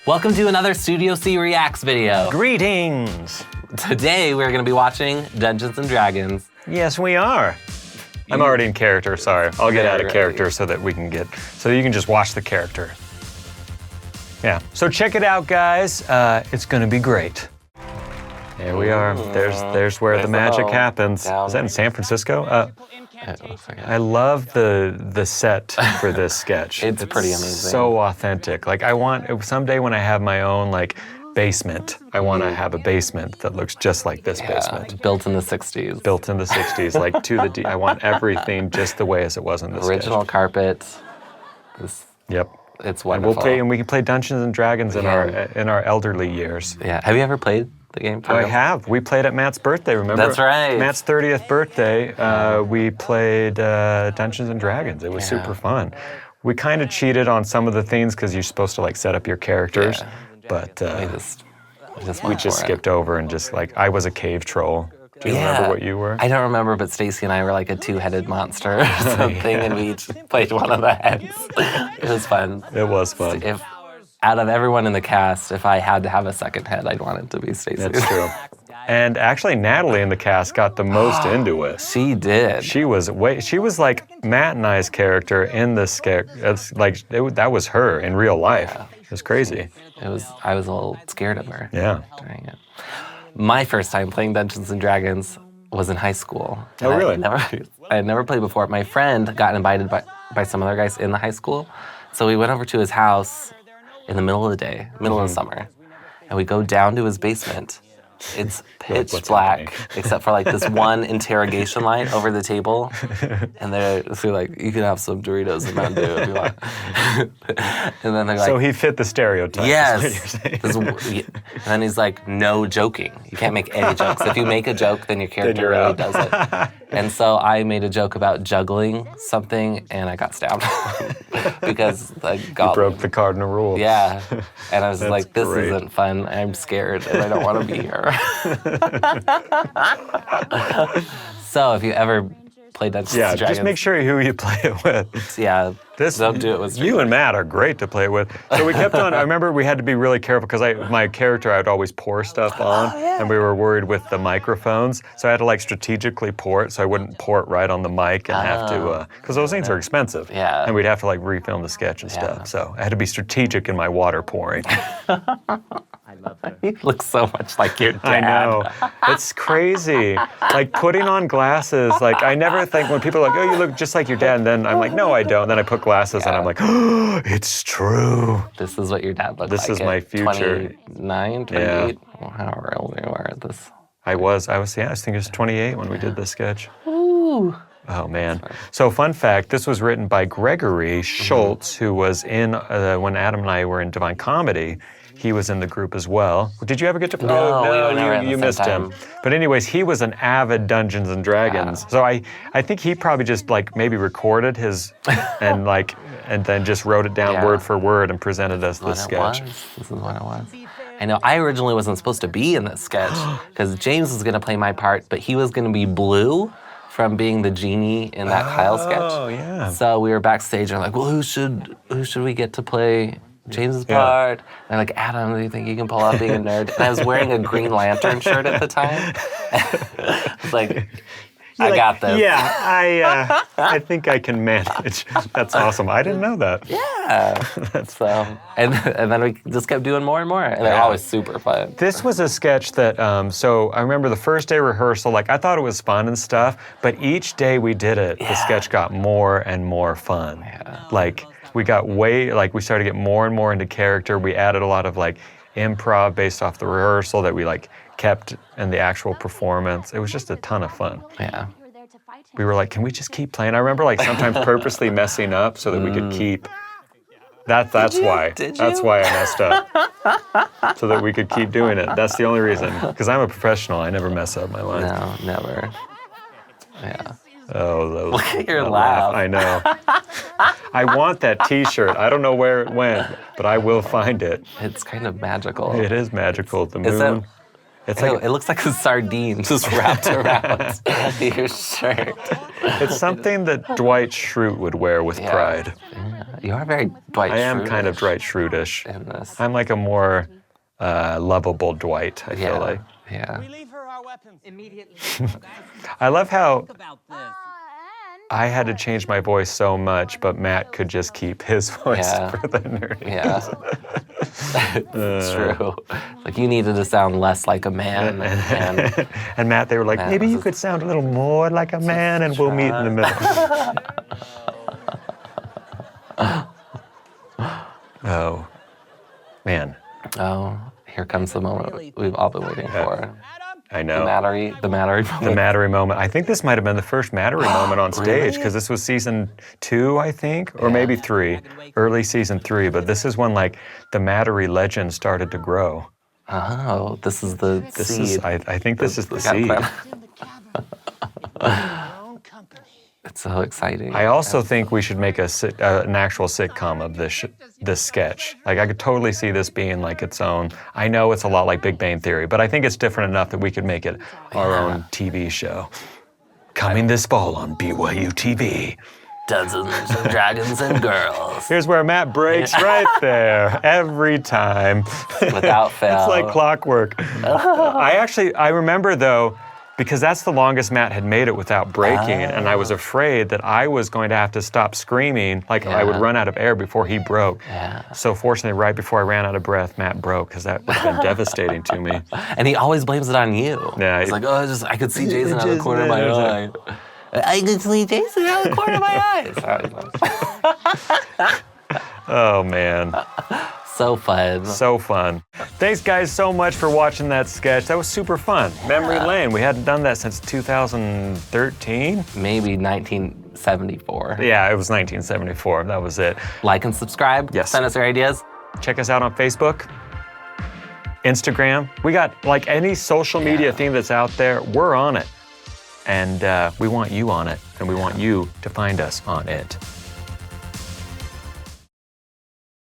Welcome to another Studio C Reacts video. Greetings! Today we're gonna be watching Dungeons and Dragons. Yes, we are. I'm already in character, sorry. I'll get out of character so that so you can just watch the character. Yeah, so check it out, guys. It's gonna be great. There we are. There's where the magic happens. Is that in San Francisco? I love the set for this sketch. It's pretty amazing. So authentic. Like someday when I have my own basement, I want to have a basement that looks just like this basement. Built in the 60s. Built in the 60s, like to the D. I want everything just the way as it was in this Original sketch. carpet. Yep. It's wonderful. And we can play Dungeons and Dragons in our elderly years. Yeah. Have you ever played the game? I have. We played at Matt's birthday, remember? That's right. Matt's 30th birthday, we played Dungeons and Dragons. It was super fun. We kind of cheated on some of the things because you're supposed to set up your characters, but we just skipped over and I was a cave troll. Do you remember what you were? I don't remember, but Stacy and I were like a two-headed monster or something, and we each played one of the heads. It was fun. It was fun. Out of everyone in the cast, if I had to have a second head, I'd want it to be Stacy. That's true. And actually, Natalie in the cast got the most into it. She did. She was like Matt and I's character in this sketch. That was her in real life. Yeah. It was crazy. I was a little scared of her. Yeah. During it. My first time playing Dungeons and Dragons was in high school. Oh, really? I had never played before. My friend got invited by some other guys in the high school, so we went over to his house in the middle of the day, middle of the summer, and we go down to his basement. It's pitch black, except for this one interrogation light over the table, and they're like, "You can have some Doritos and Mountain Dew if you want." And then they're like, "So he fit the stereotype." Yes. And then he's like, "No joking. You can't make any jokes. If you make a joke, then your character really does it." And so I made a joke about juggling something, and I got stabbed because the goblin. You broke the cardinal rule. Yeah, and I was like, "This great. isn't fun. I'm scared, and I don't want to be here." So if you ever play Dungeons and Dragons, just make sure who you play it with. Yeah, don't do it with you and Matt are great to play it with. So we kept on. I remember we had to be really careful because my character I'd always pour stuff on, and we were worried with the microphones. So I had to strategically pour it so I wouldn't pour it right on the mic and have to because those things are expensive. Yeah, and we'd have to refilm the sketch and stuff. So I had to be strategic in my water pouring. I love it. You look so much like your dad. I know. It's crazy. Putting on glasses. I never think when people are like, "Oh, you look just like your dad," and then I'm like, "No, I don't." Then I put glasses and I'm like, "Oh, it's true." This is what your dad looked like. This is my future. 29, 28? Yeah. However old you are at this. I think it was 28 when we did this sketch. Ooh. Oh, man. So fun fact, this was written by Gregory Schultz, who was in, when Adam and I were in Divine Comedy, he was in the group as well. Did you ever get to play? No, you missed him. But anyways, he was an avid Dungeons and Dragons. So I think he probably just maybe recorded his and then just wrote it down word for word and presented us this sketch. This is what it was. I know. I originally wasn't supposed to be in this sketch because James was going to play my part, but he was going to be Blue from being the genie in that Kyle sketch. Oh, yeah. So we were backstage and well, who should we get to play James's part? And I'm Adam, do you think you can pull off being a nerd? And I was wearing a Green Lantern shirt at the time. I was I got this. Yeah, I think I can manage. That's awesome. I didn't know that. Yeah. And then we just kept doing more and more, and they're always super fun. This was a sketch that, so I remember the first day rehearsal, I thought it was fun and stuff, but each day we did it, the sketch got more and more fun. Yeah. We got we started to get more and more into character. We added a lot of improv based off the rehearsal that we kept in the actual performance. It was just a ton of fun. Yeah. We were can we just keep playing? I remember sometimes purposely messing up so that we could keep. That's why. That's why I messed up. So that we could keep doing it. That's the only reason. Because I'm a professional. I never mess up my lines. No, never. Yeah. Oh, look at your laugh. I know. I want that T-shirt. I don't know where it went, but I will find it. It's kind of magical. It is magical. The moon. It's Ew, like it looks like a sardine just wrapped around your shirt. it's something that Dwight Schrute would wear with pride. Yeah. You are very Dwight I am kind of Schrute-ish Dwight Schrute-ish. in this. I'm like a more lovable Dwight, I feel like. Yeah. Relieve her our weapons. Immediately. I love how About this. I had to change my voice so much, but Matt could just keep his voice Yeah. for the nerdy. Yeah. It's true. Like you needed to sound less like a man. And And Matt, they were like, Matt maybe was you just- could sound a little more like a man and we'll meet in the middle. Oh, man, oh, here comes the moment we've all been waiting for. I The know. Mallory The moment. Mattery moment. I think this might have been the first Mattery moment on stage because this was season 2, I think, or maybe 3, early season 3. But this is when like the Mattery legend started to grow. Oh, this is the This seed. is, I think this is the got seed. planted. In the cabin. Your own company. It's so exciting. I also think we should make an actual sitcom of this sketch. Like I could totally see this being like its own. I know it's a lot like Big Bang Theory, but I think it's different enough that we could make it our own TV show. Coming this fall on BYU TV. Dungeons and Dragons and Girls. Here's where Matt breaks right there every time. Without fail. It's like clockwork. I remember though, because that's the longest Matt had made it without breaking, and I was afraid that I was going to have to stop screaming, like I would run out of air before he broke. Yeah. So fortunately, right before I ran out of breath, Matt broke, because that would have been devastating to me. And he always blames it on you. Yeah, It's like, oh, I could see Jason out of the corner of my eye. I could see Jason out of the corner of my eyes. Oh man. So fun. So fun. Thanks, guys, so much for watching that sketch. That was super fun. Memory lane. We hadn't done that since 2013. Maybe 1974. Yeah, it was 1974. That was it. Like and subscribe. Yes. Send us your ideas. Check us out on Facebook, Instagram. We got like any social media thing that's out there, we're on it. And we want you on it, and we want you to find us on it.